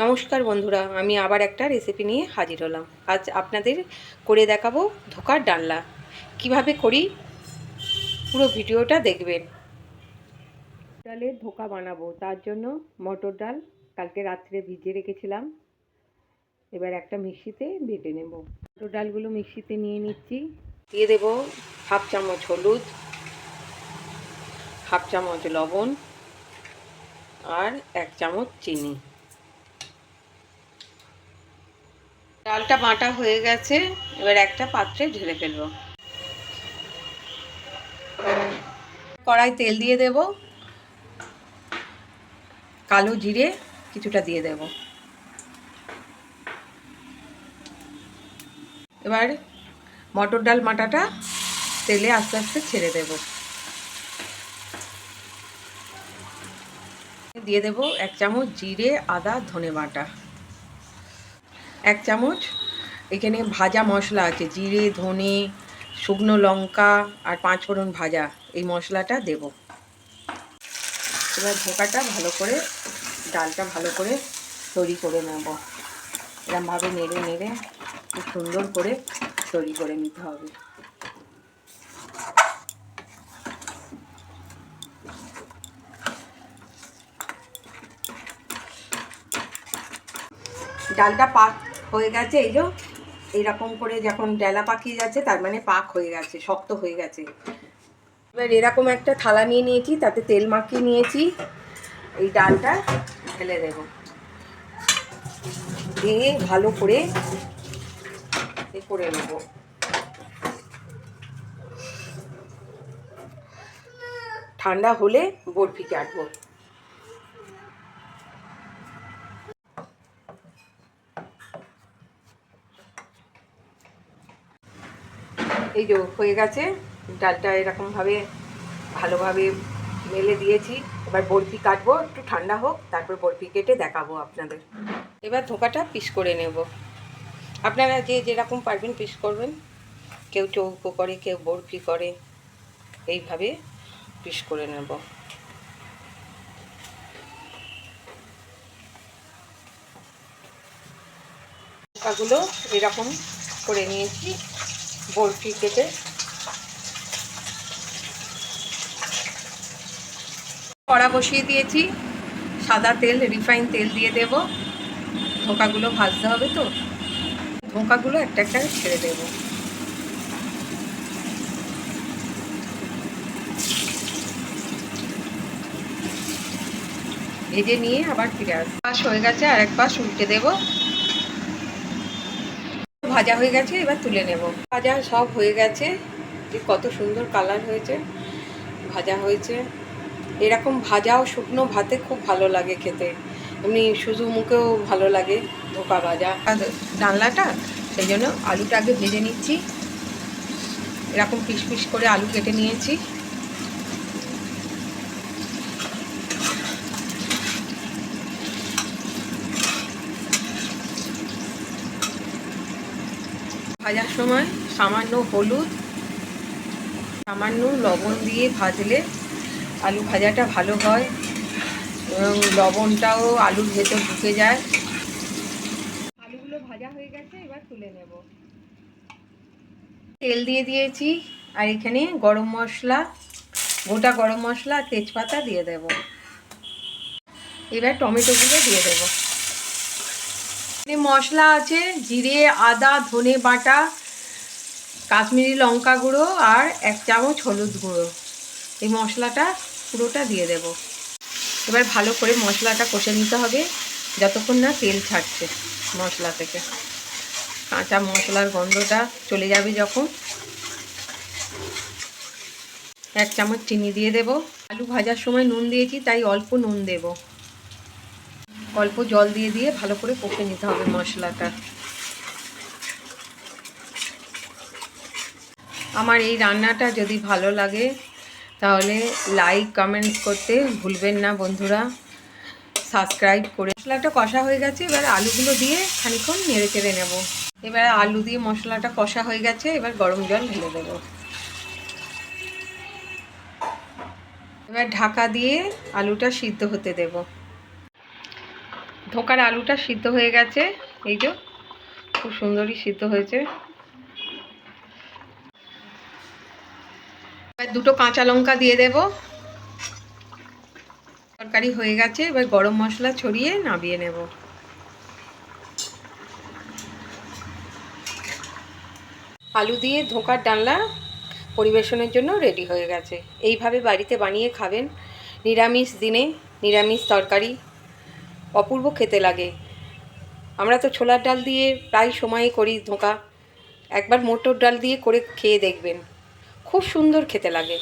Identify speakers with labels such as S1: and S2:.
S1: নমস্কার বন্ধুরা, আমি আবার একটা রেসিপি নিয়ে হাজির হলাম। আজ আপনাদের করে দেখাবো ধোকার ডালনা। কিভাবে করি পুরো ভিডিওটা দেখবেন। ডালের ধোকা বানাবো, তার জন্য মটর ডাল কালকে রাত্রে ভিজিয়ে রেখেছিলাম। এবার একটা মিক্সিতে বেটে নেব। মটর ডালগুলো মিক্সিতে নিয়ে নিচ্ছি। দিয়ে দেব হাফ চামচ হলুদ, হাফ চামচ লবণ আর 1 চামচ চিনি। ডালটা বাটা হয়ে গেছে, এবার একটা পাত্রে ঢেলে ফেলবো। কড়াই তেল দিয়ে দেব, কালো জিরে কিছুটা দিয়ে দেব। এবার মটর ডাল বাটাটা তেলে আস্তে আস্তে ছেড়ে দেব। দিয়ে দেব 1 চামচ জিরে আদা ধনে বাটা, 1 চামচ এখানে ভাজা মশলা আছে, জিরে ধনে শুকনো লঙ্কা আর 5 ফোড়ন ভাজা, এই মশলাটা দেব। এবার ধোকাটা ভালো করে, ডালটা ভালো করে তৈরি করে নেব। এরকমভাবে নেড়ে নেড়ে খুব সুন্দর করে তৈরি করে নিতে হবে। ডালটা পাক হয়ে গেছে, এই যে এইরকম করে যখন ডালা পাকিয়ে যাচ্ছে তার মানে পাক হয়ে গেছে, শক্ত হয়ে গেছে। এবার এরকম একটা থালা নিয়ে নিয়েছি, তাতে তেল মাখিয়ে নিয়েছি। এই ডালটা ঢেলে দেব, দিয়ে ভালো করে করে নেব। ঠান্ডা হলে বরফি কাটবো। এই যে হয়ে গেছে, ডালটা এরকমভাবে ভালোভাবে মেলে দিয়েছি। এবার বরফি কাটবো, একটু ঠান্ডা হোক, তারপর বরফি কেটে দেখাবো আপনাদের। এবার ধোকাটা পিস করে নেব। আপনারা যে যেরকম পারবেন পিস করবেন, কেউ চৌকো করে, কেউ বরফি করে, এইভাবে পিস করে নেব। ধোকাগুলো এরকম করে নিয়েছি বরফি কেটে। কড়া বসিয়ে দিয়েছি, সাদা তেল রিফাইন তেল দিয়ে দেব। ধোকাগুলো ভাজতে হবে, তো ধোকাগুলো একটা একটা ছেড়ে দেব। ভেজে নিয়ে আবার ফিরে আসবো। পাশ হয়ে গেছে, আর এক পাশ উল্টে দেব। ভাজা হয়ে গেছে, এবার তুলে নেব। ভাজা সব হয়ে গেছে, যে কত সুন্দর কালার হয়েছে, ভাজা হয়েছে। এরকম ভাজাও শুকনো ভাতে খুব ভালো লাগে খেতে, এমনি শুধু মুখেও ভালো লাগে ধোকা ভাজা ডালনাটা। সেই জন্য আলুটা আগে ভেজে নিচ্ছি। এরকম পিস পিস করে আলু কেটে নিয়েছি। ভাজার সময় সামান্য হলুদ, সামান্য লবণ দিয়ে ভাজলে আলু ভাজাটা ভালো হয় এবং লবণটাও আলুর ভেতর ঢুকে যায়। আলুগুলো ভাজা হয়ে গেছে, এবার তুলে নেব। তেল দিয়ে দিয়েছি, আর এখানে গরম মশলা, গোটা গরম মশলা আর তেজপাতা দিয়ে দেব। এবার টমেটোগুলো দিয়ে দেব। মশলা আছে জিরে আদা ধনে বাটা, কাশ্মীরি লঙ্কা গুঁড়ো আর 1 চামচ হলুদ গুঁড়ো। এই মশলাটা পুরোটা দিয়ে দেব। এবার ভালো করে মশলাটা কষে নিতে হবে যতক্ষণ না তেল ছাড়ছে মশলা থেকে। কাঁচা মশলার গন্ধটা চলে যাবে যখন। 1 চামচ চিনি দিয়ে দেব। আলু ভাজার সময় নুন দিয়েছি, তাই অল্প নুন দেব। অল্প জল দিয়ে দিয়ে ভালো করে কষে নিতে হবে মশলাটা। আমার এই রান্নাটা যদি ভালো লাগে তাহলে লাইক কমেন্টস করতে ভুলবেন না বন্ধুরা, সাবস্ক্রাইব করে। মশলাটা কষা হয়ে গেছে, এবার আলুগুলো দিয়ে খানিকক্ষণ নেড়ে চেড়ে নেব। এবার আলু দিয়ে মশলাটা কষা হয়ে গেছে, এবার গরম জল ঢেলে দেব। এবার ঢাকা দিয়ে আলুটা সিদ্ধ হতে দেব। ধোকার আলুটা সিদ্ধ হয়ে গেছে, এই যে খুব সুন্দরই সিদ্ধ হয়েছে। এবার দুটো কাঁচা লঙ্কা দিয়ে দেব। তরকারি হয়ে গেছে, এবার গরম মশলা ছড়িয়ে নামিয়ে নেব। আলু দিয়ে ধোকার ডালনা পরিবেশনের জন্য রেডি হয়ে গেছে। এইভাবে বাড়িতে বানিয়ে খাবেন, নিরামিষ দিনে নিরামিষ তরকারি অপূর্ব খেতে লাগে। আমরা তো ছোলার ডাল দিয়ে প্রায় সময় করি ধোঁকা, একবার মটর ডাল দিয়ে করে খেয়ে দেখবেন, খুব সুন্দর খেতে লাগে।